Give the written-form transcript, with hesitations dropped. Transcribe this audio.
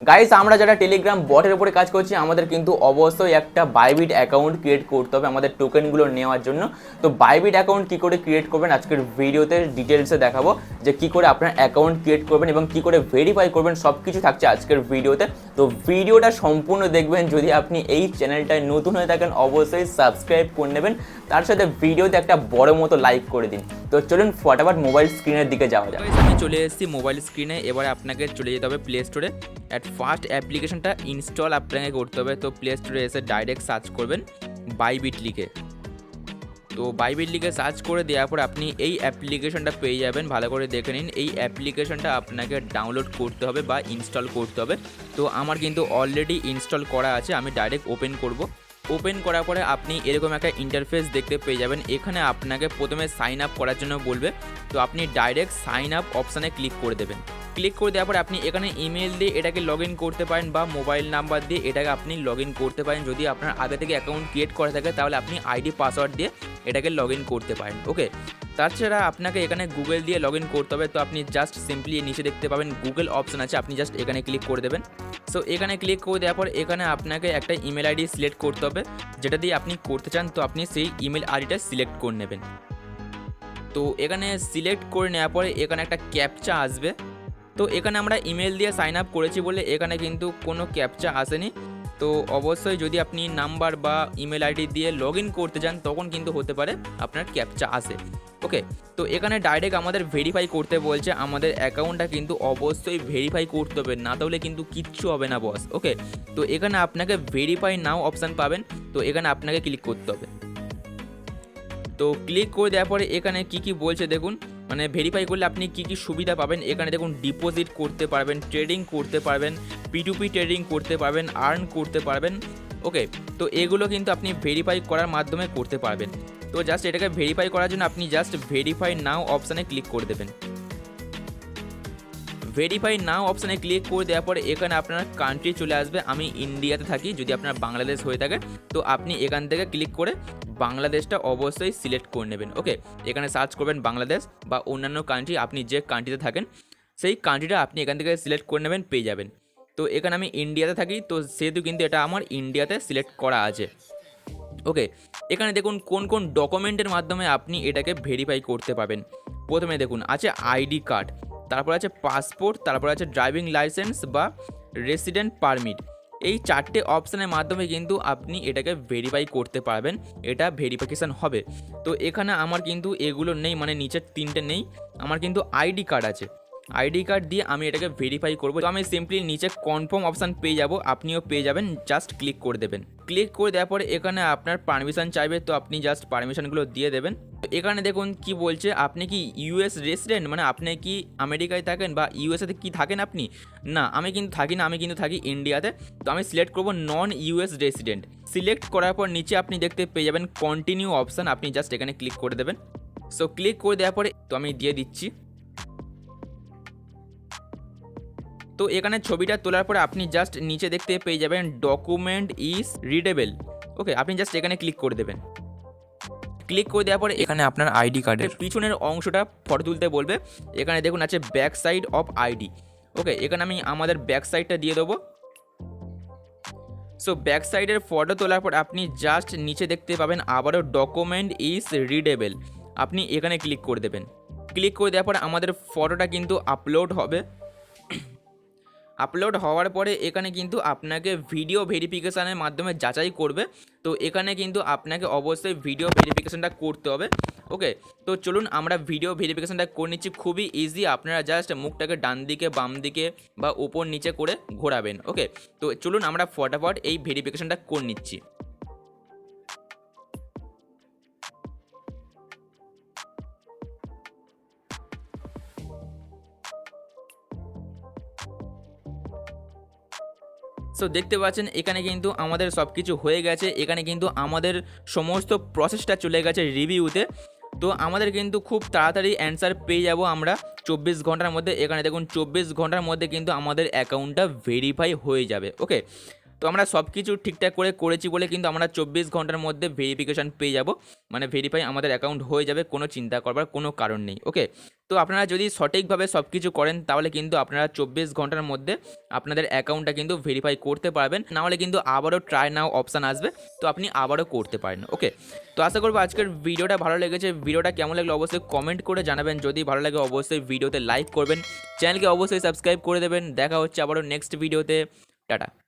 Guys আমরা যারা Telegram বটের উপরে কাজ করছি আমাদের কিন্তু অবশ্যই একটা বাইবিট অ্যাকাউন্ট ক্রিয়েট করতে হবে আমাদের টোকেনগুলো নেওয়ার জন্য। তো বাইবিট অ্যাকাউন্ট কী করে ক্রিয়েট করবেন আজকের ভিডিওতে ডিটেলসে দেখাবো যে কী করে আপনার অ্যাকাউন্ট ক্রিয়েট করবেন এবং কী করে ভেরিফাই করবেন, সব কিছু থাকছে আজকের ভিডিওতে। তো ভিডিওটা সম্পূর্ণ দেখবেন। যদি আপনি এই চ্যানেলটায় নতুন হয়ে থাকেন অবশ্যই সাবস্ক্রাইব করে নেবেন, তার সাথে ভিডিওতে একটা বড় মতো লাইক করে দিন। তো চলুন ফটাফট মোবাইল স্ক্রিনের দিকে যাওয়া যায়। আমি চলে এসেছি মোবাইল স্ক্রিনে। এবারে আপনাকে চলে যেতে হবে প্লে স্টোরে। ফার্স্ট অ্যাপ্লিকেশনটা ইনস্টল আপনাকে করতে হবে। তো প্লে স্টোরে এসে ডাইরেক্ট সার্চ করবেন বাইবিট লিখে। তো বাইবিট লিখে সার্চ করে দেওয়ার পর আপনি এই অ্যাপ্লিকেশনটা পেয়ে যাবেন। ভালো করে দেখে নিন, এই অ্যাপ্লিকেশনটা আপনাকে ডাউনলোড করতে হবে বা ইনস্টল করতে হবে। তো আমার কিন্তু অলরেডি ইনস্টল করা আছে, আমি ডাইরেক্ট ওপেন করব। ওপেন করার পরে আপনি এরকম একটা ইন্টারফেস দেখতে পেয়ে যাবেন। এখানে আপনাকে প্রথমে সাইন আপ করার জন্য বলবে। তো আপনি ডাইরেক্ট সাইন আপ অপশানে ক্লিক করে দেবেন। ক্লিক করে দেওয়ার পরে আপনি এখানে ইমেল দিয়ে এটাকে লগ ইন করতে পারেন বা মোবাইল নাম্বার দিয়ে এটাকে আপনি লগ ইন করতে পারেন। যদি আপনার আগে থেকে অ্যাকাউন্ট ক্রিয়েট করা থাকে তাহলে আপনি আইডি পাসওয়ার্ড দিয়ে এটাকে লগ ইন করতে পারেন। ওকে, তাছাড়া আপনাকে এখানে গুগল দিয়ে লগ ইন করতে হবে। তো আপনি জাস্ট সিম্পলি নিচে দেখতে পাবেন গুগল অপশান আছে, আপনি জাস্ট এখানে ক্লিক করে দেবেন। সো এখানে ক্লিক করে দেওয়ার পর এখানে আপনাকে একটা ইমেল আইডি সিলেক্ট করতে হবে যেটা দিয়ে আপনি করতে চান। তো আপনি সেই ইমেল আইডিটা সিলেক্ট করে নেবেন। তো এখানে সিলেক্ট করে নেওয়ার পরে এখানে একটা ক্যাপচা আসবে। তো এখানে আমরা ইমেল দিয়ে সাইন আপ করেছি বলে এখানে কিন্তু কোনো ক্যাপচা আসেনি। তো অবশ্যই যদি আপনি নাম্বার বা ইমেল আইডি দিয়ে লগ ইন করতে চান তখন কিন্তু হতে পারে আপনার ক্যাপচা আসে। ওকে, তো এখানে ডাইরেক্ট আমাদের ভেরিফাই করতে বলছে। আমাদের অ্যাকাউন্টটা কিন্তু অবশ্যই ভেরিফাই করতে হবে, না তাহলে কিন্তু কিচ্ছু হবে না বস। ওকে, তো এখানে আপনাকে ভেরিফাই নাও অপশান পাবেন। তো এখানে আপনাকে ক্লিক করতে হবে। তো ক্লিক করে দেওয়ার পরে এখানে কি বলছে দেখুন, মানে ভেরিফাই করলে আপনি কি সুবিধা পাবেন। এখানে দেখুন ডিপোজিট করতে পারবেন, ট্রেডিং করতে পারবেন, P2P ট্রেডিং করতে পারবেন, আর্ন করতে পারবেন। ওকে, তো এগুলো কিন্তু আপনি ভেরিফাই করার মাধ্যমে করতে পারবেন। তো জাস্ট এটাকে ভেরিফাই করার জন্য আপনি জাস্ট ভেরিফাই নাও অপশানে ক্লিক করে দেবেন। ভেরিফাই নাও অপশানে ক্লিক করে দেওয়ার পরে এখানে আপনার কান্ট্রি চলে আসবে। আমি ইন্ডিয়াতে থাকি, যদি আপনার বাংলাদেশ হয়ে থাকে তো আপনি এখান থেকে ক্লিক করে বাংলাদেশটা অবশ্যই সিলেক্ট করে নেবেন। ওকে, এখানে সার্চ করবেন বাংলাদেশ বা অন্যান্য কান্ট্রি, আপনি যে কান্ট্রিতে থাকেন সেই কান্ট্রিটা আপনি এখান থেকে সিলেক্ট করে নেবেন, পেয়ে যাবেন। তো এখানে আমি ইন্ডিয়াতে থাকি, তো সেহেতু কিন্তু এটা আমার ইন্ডিয়াতে সিলেক্ট করা আছে। ওকে, এখানে দেখুন কোন কোন ডকুমেন্টের মাধ্যমে আপনি এটাকে ভেরিফাই করতে পারবেন। প্রথমে দেখুন আছে আইডি কার্ড, তারপর আছে পাসপোর্ট, তারপর আছে ড্রাইভিং লাইসেন্স বা রেসিডেন্ট পারমিট। এই চারটে অপশানের মাধ্যমে কিন্তু আপনি এটাকে ভেরিফাই করতে পারবেন, এটা ভেরিফিকেশান হবে। তো এখানে আমার কিন্তু এগুলো নেই, মানে নিচের তিনটে নেই, আমার কিন্তু আইডি কার্ড আছে। আইডি কার্ড দিয়ে আমি এটাকে ভেরিফাই করবো। তো আমি সিম্পলি নিচে কনফার্ম অপশান পেয়ে যাব, আপনিও পেয়ে যাবেন, জাস্ট ক্লিক করে দেবেন। ক্লিক করে দেওয়ার পরে এখানে আপনার পারমিশন চাইবে, তো আপনি জাস্ট পারমিশনগুলো দিয়ে দেবেন। এখানে দেখুন কি বলছে, আপনি কি ইউএস রেসিডেন্ট, মানে আপনি কি আমেরিকায় থাকেন বা ইউএসএতে কি থাকেন আপনি। না, আমি কিন্তু থাকি না, আমি কিন্তু থাকি ইন্ডিয়াতে। তো আমি সিলেক্ট করব নন ইউএস রেসিডেন্ট। সিলেক্ট করার পর নিচে আপনি দেখতে পেয়ে যাবেন কন্টিনিউ অপশান, আপনি জাস্ট এখানে ক্লিক করে দেবেন। সো ক্লিক করে দেওয়ার পরে তো আমি দিয়ে দিচ্ছি। তো এখানে ছবিটা তোলার পরে আপনি জাস্ট নিচে দেখতে পেয়ে যাবেন ডকুমেন্ট ইজ রিডেবল। ওকে, আপনি জাস্ট এখানে ক্লিক করে দেবেন। ক্লিক করে দেওয়ার পরে এখানে আপনার আইডি কার্ডের পিছনের অংশটা ফটো তুলতে বলবে। এখানে দেখুন আছে ব্যাক সাইড অফ আইডি। ওকে, এখানে আমি আমাদের ব্যাক সাইডটা দিয়ে দেবো। সো ব্যাক সাইডের ফটো তোলার পর আপনি জাস্ট নিচে দেখতে পাবেন আবারও ডকুমেন্ট ইজ রিডেবল, আপনি এখানে ক্লিক করে দেবেন। ক্লিক করে দেওয়ার পরে আমাদের ফটোটা কিন্তু আপলোড হবে। আপলোড হওয়ার পরে এখানে কিন্তু আপনাকে ভিডিও ভেরিফিকেশানের মাধ্যমে যাচাই করবে। তো এখানে কিন্তু আপনাকে অবশ্যই ভিডিও ভেরিফিকেশানটা করতে হবে। ওকে, তো চলুন আমরা ভিডিও ভেরিফিকেশানটা করে নিচ্ছি। খুবই ইজি, আপনারা জাস্ট মুখটাকে ডান দিকে বাম দিকে বা উপর নিচে করে ঘোরাবেন। ওকে, তো চলুন আমরা ফটাফট এই ভেরিফিকেশানটা করে নিচ্ছি। সো দেখতে পাচ্ছেন এখানে কিন্তু আমাদের সব কিছু হয়ে গেছে। এখানে কিন্তু আমাদের সমস্ত প্রসেসটা চলে গেছে রিভিউতে। তো আমাদের কিন্তু খুব তাড়াতাড়ি অ্যান্সার পেয়ে যাব আমরা 24 ঘন্টার মধ্যে। এখানে দেখুন 24 ঘন্টার মধ্যে কিন্তু আমাদের অ্যাকাউন্টটা ভেরিফাই হয়ে যাবে। ওকে, তো আমরা সব কিছু ঠিকঠাক করে করেছি বলে কিন্তু আমরা 24 ঘন্টার মধ্যে ভেরিফিকেশান পেয়ে যাব, মানে ভেরিফাই আমাদের অ্যাকাউন্ট হয়ে যাবে, কোনো চিন্তা করবার কোনো কারণ নেই। ওকে, তো আপনারা যদি সঠিকভাবে সব কিছু করেন তাহলে কিন্তু আপনারা 24 ঘন্টার মধ্যে আপনাদের অ্যাকাউন্টটা কিন্তু ভেরিফাই করতে পারবেন, নাহলে কিন্তু আবারও ট্রাই নাও অপশান আসবে, তো আপনি আবারও করতে পারেন। ওকে, তো আশা করবো আজকের ভিডিওটা ভালো লেগেছে। ভিডিওটা কেমন লাগলো অবশ্যই কমেন্ট করে জানাবেন, যদি ভালো লাগে অবশ্যই ভিডিওতে লাইক করবেন, চ্যানেলকে অবশ্যই সাবস্ক্রাইব করে দেবেন। দেখা হচ্ছে আবারও নেক্সট ভিডিওতে। টাটা।